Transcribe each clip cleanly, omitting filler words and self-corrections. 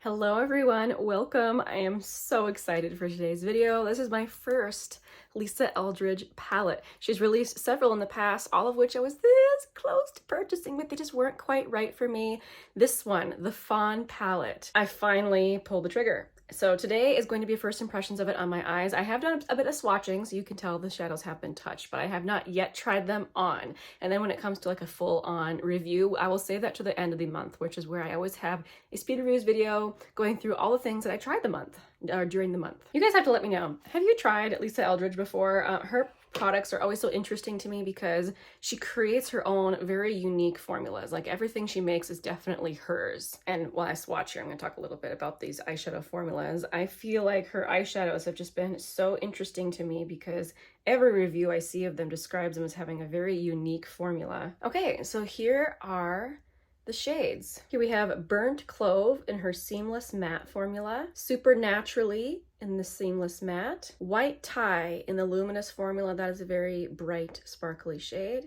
Hello everyone, welcome. I am so excited for today's video. This is my first Lisa Eldridge palette. She's released several in the past, all of which I was this close to purchasing, but they just weren't quite right for me. This one, the Fawn palette, I finally pulled the trigger. So today is going to be first impressions of it on my eyes. I have done a bit of swatching, so you can tell the shadows have been touched, but I have not yet tried them on. And then when it comes to like a full-on review, I will save that to the end of the month, which is where I always have a speed reviews video going through all the things that I tried the month, or during the month. You guys have to let me know, have you tried Lisa Eldridge before? Her products are always so interesting to me because she creates her own very unique formulas. Like everything she makes is definitely hers. And while I swatch here, I'm going to talk a little bit about these eyeshadow formulas. I feel like her eyeshadows have just been so interesting to me because every review I see of them describes them as having a very unique formula. Okay, so here are the shades. Here we have Burnt Clove in her Seamless Matte formula, Supernaturally in the Seamless Matte, White Tie in the Luminous formula. That is a very bright, sparkly shade,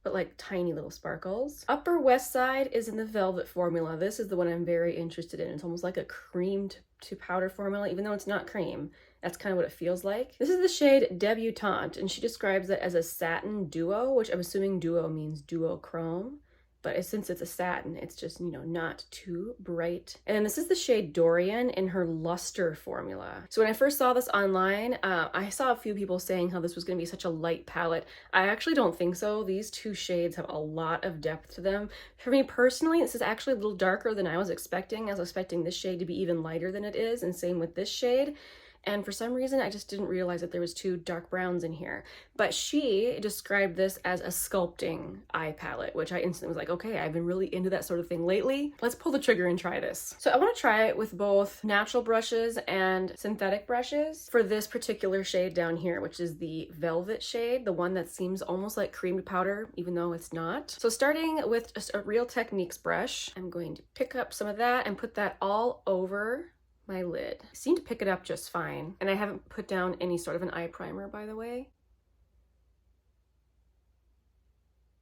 but like tiny little sparkles. Upper West Side is in the Velvet formula. This is the one I'm very interested in. It's almost like a cream to powder formula, even though it's not cream. That's kind of what it feels like. This is the shade Debutante, and she describes it as a satin duo, which I'm assuming duo means duochrome. But since it's a satin, it's just, you know, not too bright. And then this is the shade Dorian in her Luster formula. So when I first saw this online, I saw a few people saying how this was going to be such a light palette. I actually don't think so. These two shades have a lot of depth to them. For me personally, this is actually a little darker than I was expecting. I was expecting this shade to be even lighter than it is, and same with this shade. And for some reason, I just didn't realize that there was two dark browns in here. But she described this as a sculpting eye palette, which I instantly was like, okay, I've been really into that sort of thing lately. Let's pull the trigger and try this. So I want to try it with both natural brushes and synthetic brushes for this particular shade down here, which is the Velvet shade, the one that seems almost like cream powder, even though it's not. So starting with just a Real Techniques brush, I'm going to pick up some of that and put that all over my lid. I seem to pick it up just fine. And I haven't put down any sort of an eye primer, by the way.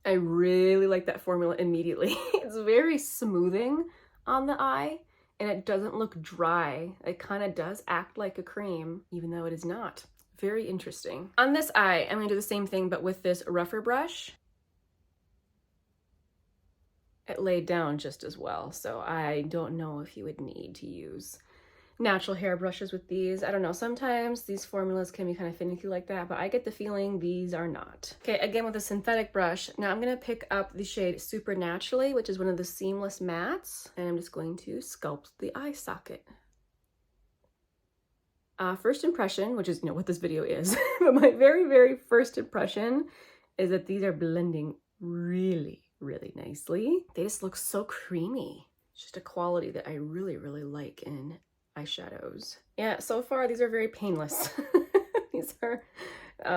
I really like that formula immediately. It's very smoothing on the eye, and it doesn't look dry. It kind of does act like a cream, even though it is not. Very interesting. On this eye, I'm gonna do the same thing, but with this rougher brush. It laid down just as well, so I don't know if you would need to use natural hair brushes with these. I don't know, sometimes these formulas can be kind of finicky like that, but I get the feeling these are not. Okay, again with a synthetic brush, now I'm gonna pick up the shade Supernaturally, which is one of the Seamless Mattes, and I'm just going to sculpt the eye socket. First impression, which is, you know, what this video is, but my very first impression is that these are blending really nicely. They just look so creamy. It's just a quality that I really like in eyeshadows. Yeah, so far these are very painless. These are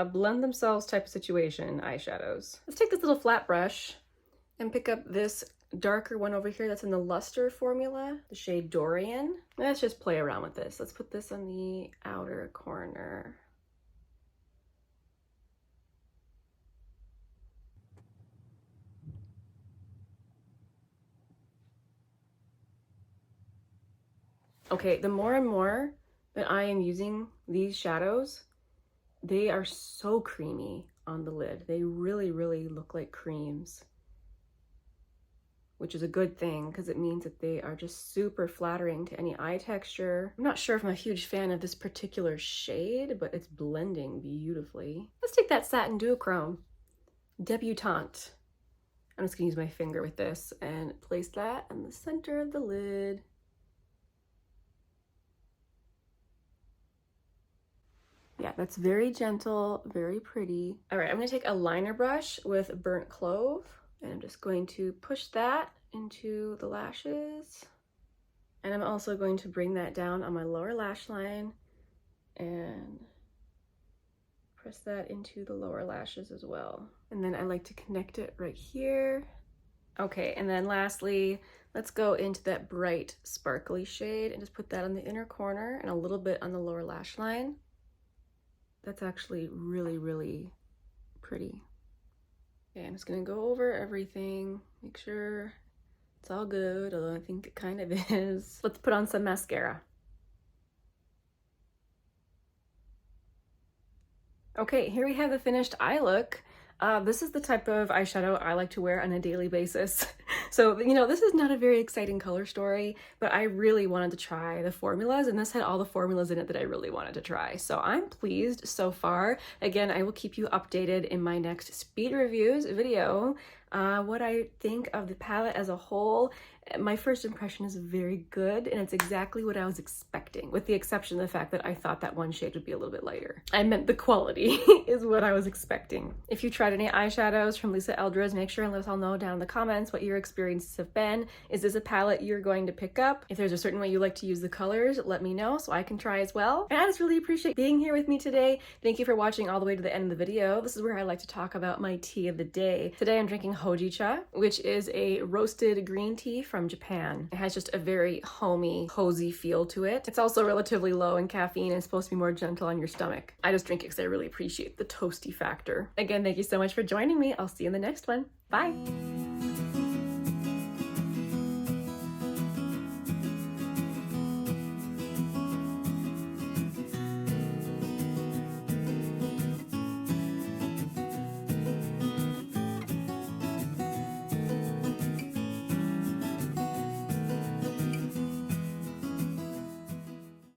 blend themselves type of situation eyeshadows. Let's take this little flat brush and pick up this darker one over here that's in the Luster formula, the shade Dorian. Let's just play around with this. Let's put this on the outer corner. Okay, the more and more that I am using these shadows, they are so creamy on the lid. They really look like creams, which is a good thing because it means that they are just super flattering to any eye texture. I'm not sure if I'm a huge fan of this particular shade, but it's blending beautifully. Let's take that Satin Duochrome Debutante. I'm just gonna use my finger with this and place that in the center of the lid. Yeah, that's very gentle, very pretty. All right, I'm gonna take a liner brush with Burnt Clove, and I'm just going to push that into the lashes. And I'm also going to bring that down on my lower lash line and press that into the lower lashes as well. And then I like to connect it right here. Okay, and then lastly, let's go into that bright, sparkly shade and just put that on the inner corner and a little bit on the lower lash line. That's actually really pretty. Okay, I'm just gonna go over everything, make sure It's all good, although I think it kind of is. Let's put on some mascara. Okay, here we have the finished eye look. This is the type of eyeshadow I like to wear on a daily basis. So, you know, this is not a very exciting color story, but I really wanted to try the formulas, and this had all the formulas in it that I really wanted to try. So I'm pleased so far. Again, I will keep you updated in my next speed reviews video. What I think of the palette as a whole. My first impression is very good, and it's exactly what I was expecting, with the exception of the fact that I thought that one shade would be a little bit lighter. I meant the quality is what I was expecting. If you tried any eyeshadows from Lisa Eldridge, make sure and let us all know down in the comments what your experiences have been. Is this a palette you're going to pick up? If there's a certain way you like to use the colors, let me know so I can try as well. And I just really appreciate being here with me today. Thank you for watching all the way to the end of the video. This is where I like to talk about my tea of the day. Today I'm drinking hojicha, which is a roasted green tea from Japan. It has just a very homey, cozy feel to it. It's also relatively low in caffeine and supposed to be more gentle on your stomach. I just drink it because I really appreciate the toasty factor. Again, thank you so much for joining me. I'll see you in the next one. Bye!